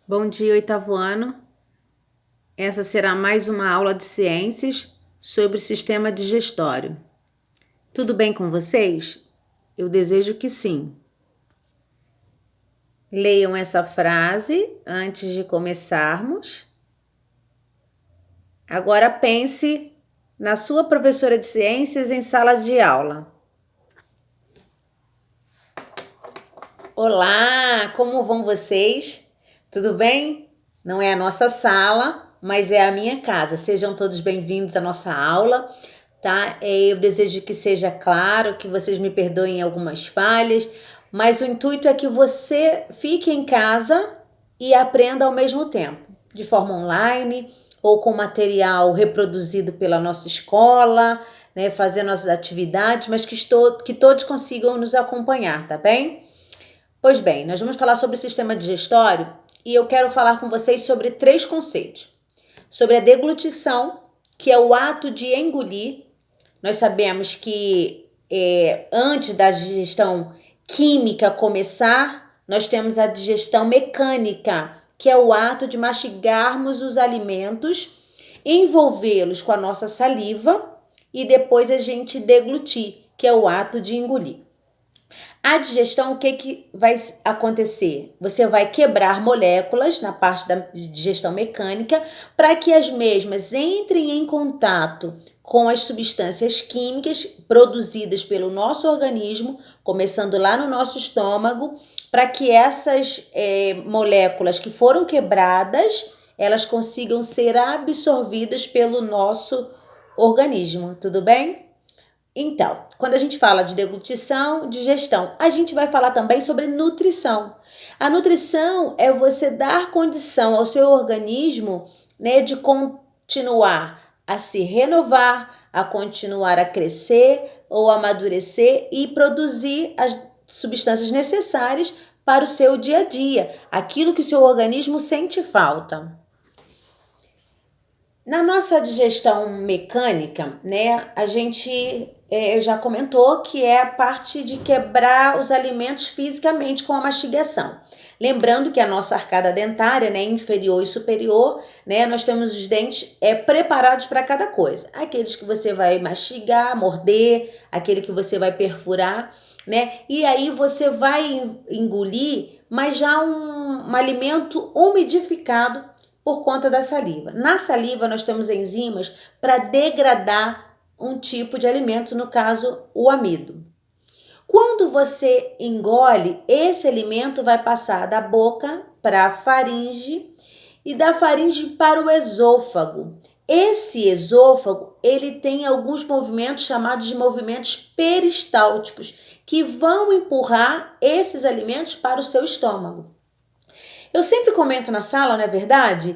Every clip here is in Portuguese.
Bom dia, oitavo ano. Essa será mais uma aula de ciências sobre o sistema digestório. Tudo bem com vocês? Eu desejo que sim. Leiam essa frase antes de começarmos. Agora pense na sua professora de ciências em sala de aula. Olá, como vão vocês? Tudo bem? Não é a nossa sala, mas é a minha casa. Sejam todos bem-vindos à nossa aula, tá? Eu desejo que seja claro, que vocês me perdoem algumas falhas, mas o intuito é que você fique em casa e aprenda ao mesmo tempo, de forma online ou com material reproduzido pela nossa escola, né, fazendo as atividades, mas que todos consigam nos acompanhar, tá bem? Pois bem, nós vamos falar sobre o sistema digestório e eu quero falar com vocês sobre três conceitos. Sobre a deglutição, que é o ato de engolir. Nós sabemos que antes da digestão química começar, nós temos a digestão mecânica, que é o ato de mastigarmos os alimentos, envolvê-los com a nossa saliva e depois a gente deglutir, que é o ato de engolir. A digestão, o que vai acontecer? Você vai quebrar moléculas na parte da digestão mecânica para que as mesmas entrem em contato com as substâncias químicas produzidas pelo nosso organismo, começando lá no nosso estômago, para que essas moléculas que foram quebradas, elas consigam ser absorvidas pelo nosso organismo, tudo bem? Então, quando a gente fala de deglutição, digestão, a gente vai falar também sobre nutrição. A nutrição é você dar condição ao seu organismo, né, de continuar a se renovar, a continuar a crescer ou amadurecer e produzir as substâncias necessárias para o seu dia a dia, aquilo que o seu organismo sente falta. Na nossa digestão mecânica, né, a gente já comentou que é a parte de quebrar os alimentos fisicamente com a mastigação. Lembrando que a nossa arcada dentária, né, inferior e superior, né, nós temos os dentes preparados para cada coisa. Aqueles que você vai mastigar, morder, aquele que você vai perfurar, né, e aí você vai engolir, mas já um alimento umidificado por conta da saliva. Na saliva, nós temos enzimas para degradar um tipo de alimento, no caso, o amido. Quando você engole, esse alimento vai passar da boca para a faringe e da faringe para o esôfago. Esse esôfago, ele tem alguns movimentos chamados de movimentos peristálticos, que vão empurrar esses alimentos para o seu estômago. Eu sempre comento na sala, não é verdade?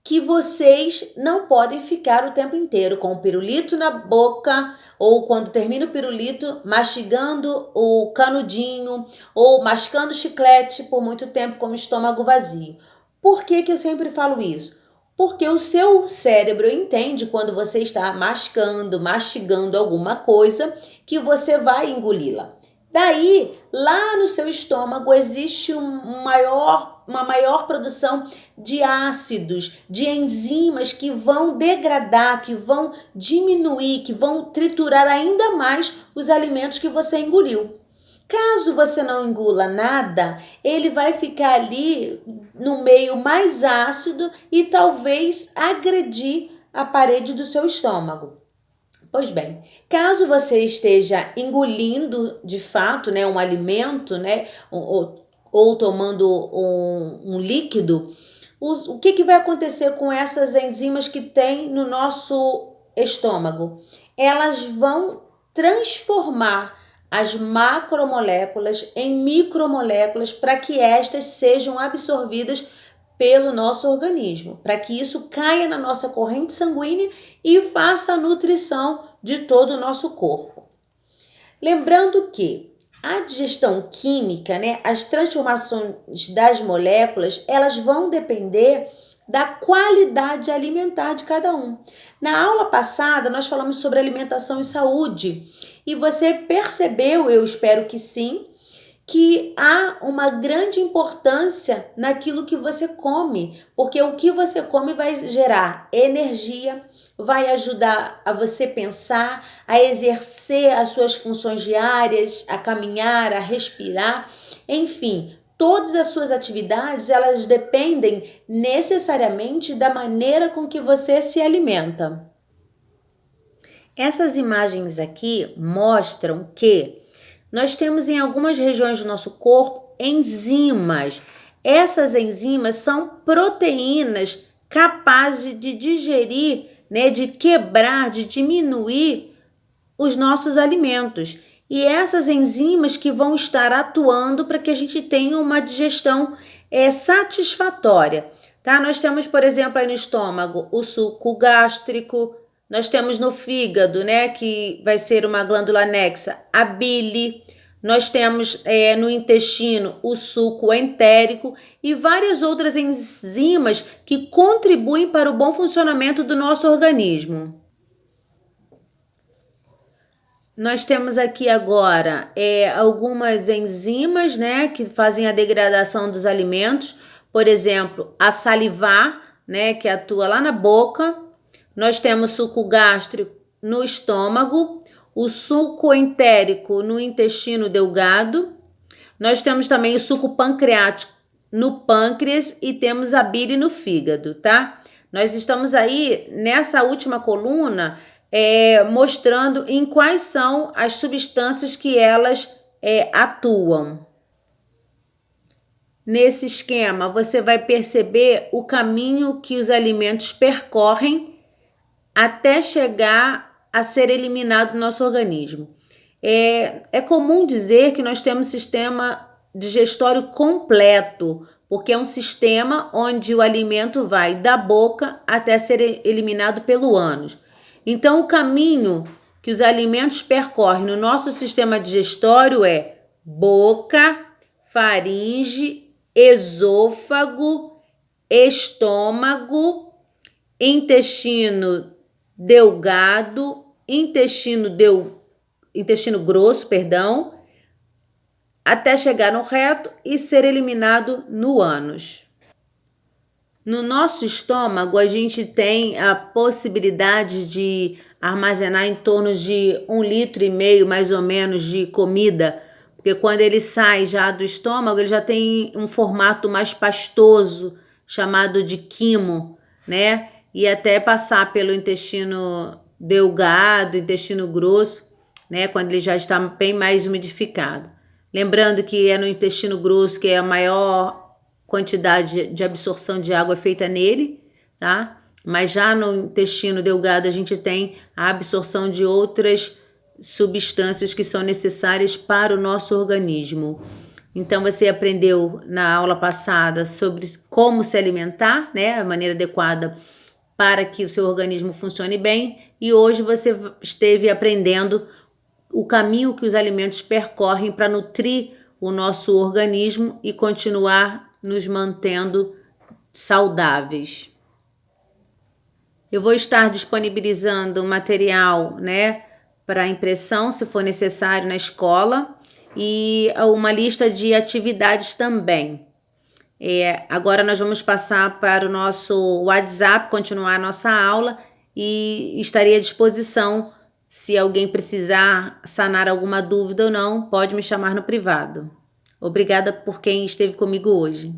Que vocês não podem ficar o tempo inteiro com o pirulito na boca ou quando termina o pirulito mastigando o canudinho ou mascando chiclete por muito tempo com o estômago vazio. Por que eu sempre falo isso? Porque o seu cérebro entende quando você está mastigando alguma coisa que você vai engoli-la. Daí, lá no seu estômago existe uma maior produção de ácidos, de enzimas que vão degradar, que vão diminuir, que vão triturar ainda mais os alimentos que você engoliu. Caso você não engula nada, ele vai ficar ali no meio mais ácido e talvez agredir a parede do seu estômago. Pois bem, caso você esteja engolindo de fato, né, um alimento, né, ou tomando um líquido, o que vai acontecer com essas enzimas que tem no nosso estômago? Elas vão transformar as macromoléculas em micromoléculas para que estas sejam absorvidas pelo nosso organismo, para que isso caia na nossa corrente sanguínea e faça a nutrição de todo o nosso corpo. Lembrando que a digestão química, né, as transformações das moléculas, elas vão depender da qualidade alimentar de cada um. Na aula passada, nós falamos sobre alimentação e saúde e você percebeu, eu espero que sim, que há uma grande importância naquilo que você come, porque o que você come vai gerar energia, vai ajudar a você pensar, a exercer as suas funções diárias, a caminhar, a respirar, enfim, todas as suas atividades, elas dependem necessariamente da maneira com que você se alimenta. Essas imagens aqui mostram que nós temos em algumas regiões do nosso corpo enzimas. Essas enzimas são proteínas capazes de digerir, né, de quebrar, de diminuir os nossos alimentos. E essas enzimas que vão estar atuando para que a gente tenha uma digestão satisfatória. Tá? Nós temos, por exemplo, aí no estômago o suco gástrico, nós temos no fígado, né, que vai ser uma glândula anexa, a bile. Nós temos no intestino o suco entérico e várias outras enzimas que contribuem para o bom funcionamento do nosso organismo. Nós temos aqui agora algumas enzimas, né, que fazem a degradação dos alimentos. Por exemplo, a salivar, né, que atua lá na boca. Nós temos suco gástrico no estômago, o suco entérico no intestino delgado. Nós temos também o suco pancreático no pâncreas e temos a bile no fígado, tá? Nós estamos aí nessa última coluna mostrando em quais são as substâncias que elas atuam. Nesse esquema, você vai perceber o caminho que os alimentos percorrem até chegar a ser eliminado do nosso organismo. É comum dizer que nós temos sistema digestório completo, porque é um sistema onde o alimento vai da boca até ser eliminado pelo ânus. Então, o caminho que os alimentos percorrem no nosso sistema digestório é boca, faringe, esôfago, estômago, intestino delgado, intestino grosso, até chegar no reto e ser eliminado no ânus. No nosso estômago, a gente tem a possibilidade de armazenar em torno de 1,5 litro, mais ou menos, de comida, porque quando ele sai já do estômago, ele já tem um formato mais pastoso, chamado de quimo, né? E até passar pelo intestino delgado, intestino grosso, né? Quando ele já está bem mais umidificado. Lembrando que é no intestino grosso que é a maior quantidade de absorção de água feita nele, tá? Mas já no intestino delgado a gente tem a absorção de outras substâncias que são necessárias para o nosso organismo. Então você aprendeu na aula passada sobre como se alimentar, né? A maneira adequada para que o seu organismo funcione bem, e hoje você esteve aprendendo o caminho que os alimentos percorrem para nutrir o nosso organismo e continuar nos mantendo saudáveis. Eu vou estar disponibilizando material, né, para impressão, se for necessário, na escola, e uma lista de atividades também. Agora nós vamos passar para o nosso WhatsApp, continuar a nossa aula, e estarei à disposição. Se alguém precisar sanar alguma dúvida ou não, pode me chamar no privado. Obrigada por quem esteve comigo hoje.